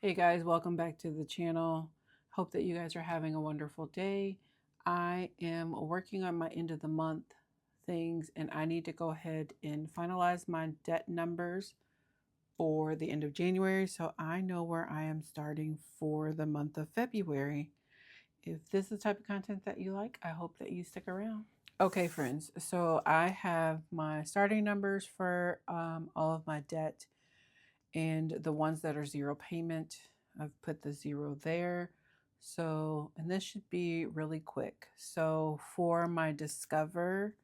Hey guys, welcome back to the channel. Hope that you guys are having a wonderful day. I am working on my end of the month things and I need to go ahead and finalize my debt numbers for the end of January so I know where I am starting for the month of February. If this is the type of content that you like, I hope that you stick around. Okay, friends, so I have my starting numbers for all of my debt. And the ones that are zero payment, I've put the zero there. So, and this should be really quick. So for my Discover,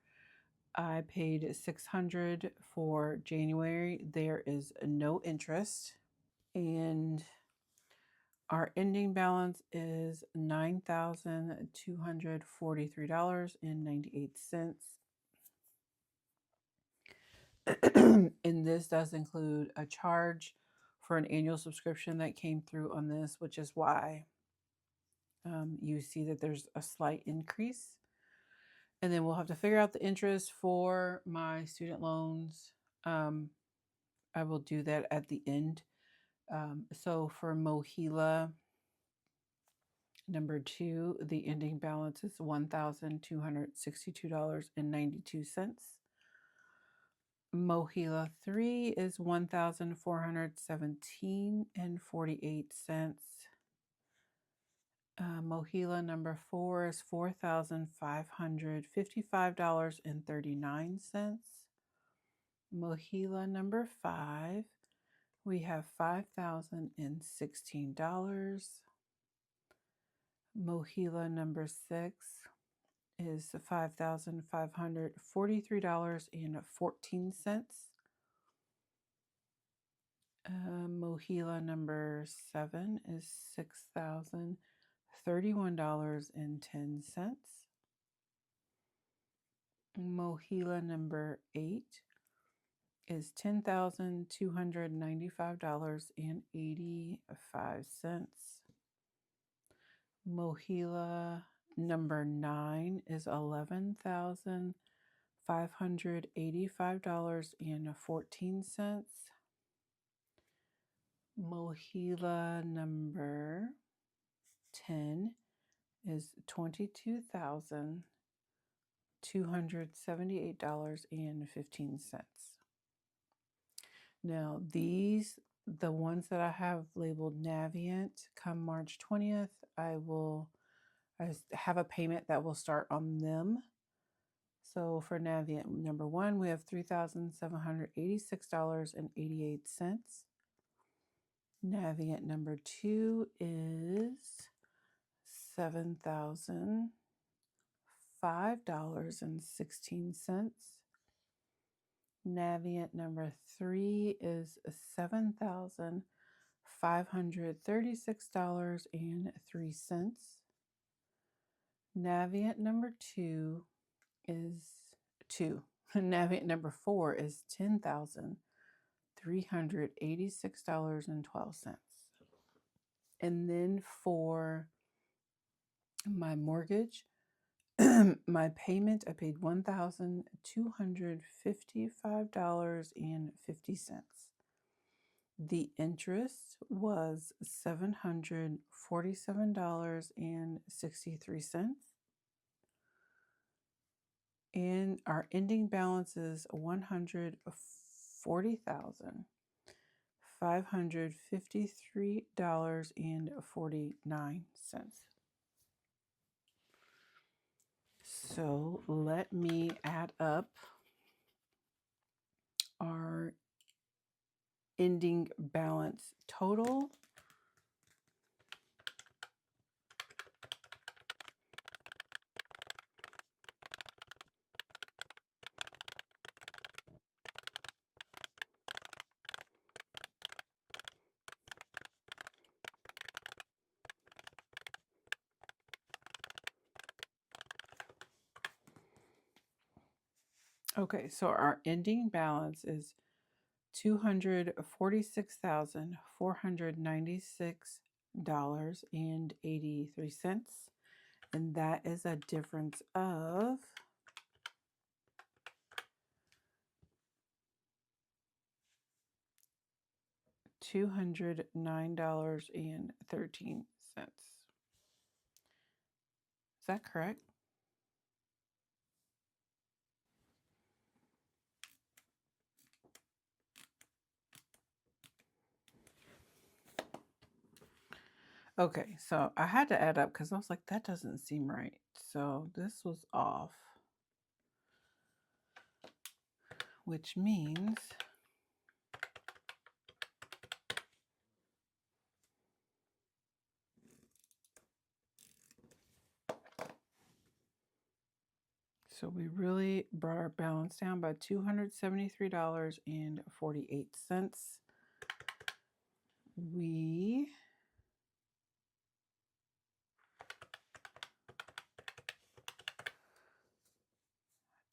I paid $600 for January. There is no interest. And our ending balance is $9,243.98. And this does include a charge for an annual subscription that came through on this, which is why you see that there's a slight increase. And then we'll have to figure out the interest for my student loans. I will do that at the end. So for Moila number 2, the ending balance is $1,262.92. Moila 3 is $1,417.48. Moila number 4 is $4,555.39. Moila number 5, we have $5,016. Moila number 6 is $5,543.14. Moila number 7 is $6,031.10. Moila number 8 is $10,295.85. Moila number 9 is $11,585.14. Moila number 10 is $22,278.15. Now these, the ones that I have labeled Naviant, come March 20th, I have a payment that will start on them. So for Naviant number 1, we have $3,786.88. Naviant number 2 is $7,005.16. Naviant number 3 is $7,536.03. Naviant number 2 is 2. Naviant number 4 is $10,386.12. And then for my mortgage, my payment, I paid $1,255.50. The interest was $747.63. And our ending balance is $140,553.49. So let me add up our ending balance total. Okay, so our ending balance is $246,496.83. And that is a difference of $209.13. Is that correct? Okay, so I had to add up because I was like, that doesn't seem right. So this was off, which means so we really brought our balance down by $273.48. We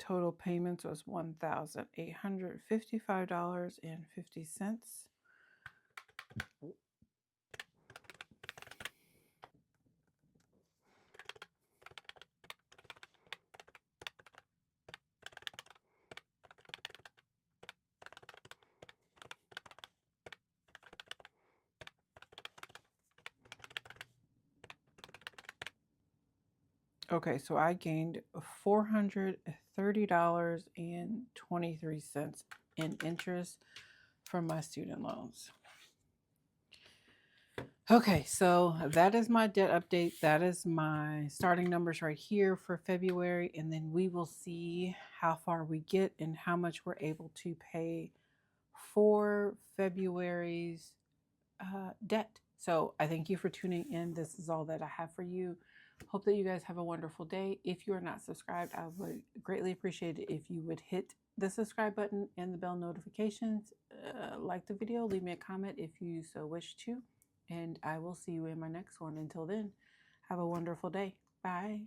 total payments was $1,855.50. Okay, so I gained $430.23 in interest from my student loans. Okay, so that is my debt update. That is my starting numbers right here for February. And then we will see how far we get and how much we're able to pay for February's debt. So I thank you for tuning in. This is all that I have for you. Hope that you guys have a wonderful day. If you are not subscribed, I would greatly appreciate it if you would hit the subscribe button and the bell notifications. Like the video, leave me a comment if you so wish to. And I will see you in my next one. Until then, have a wonderful day. Bye.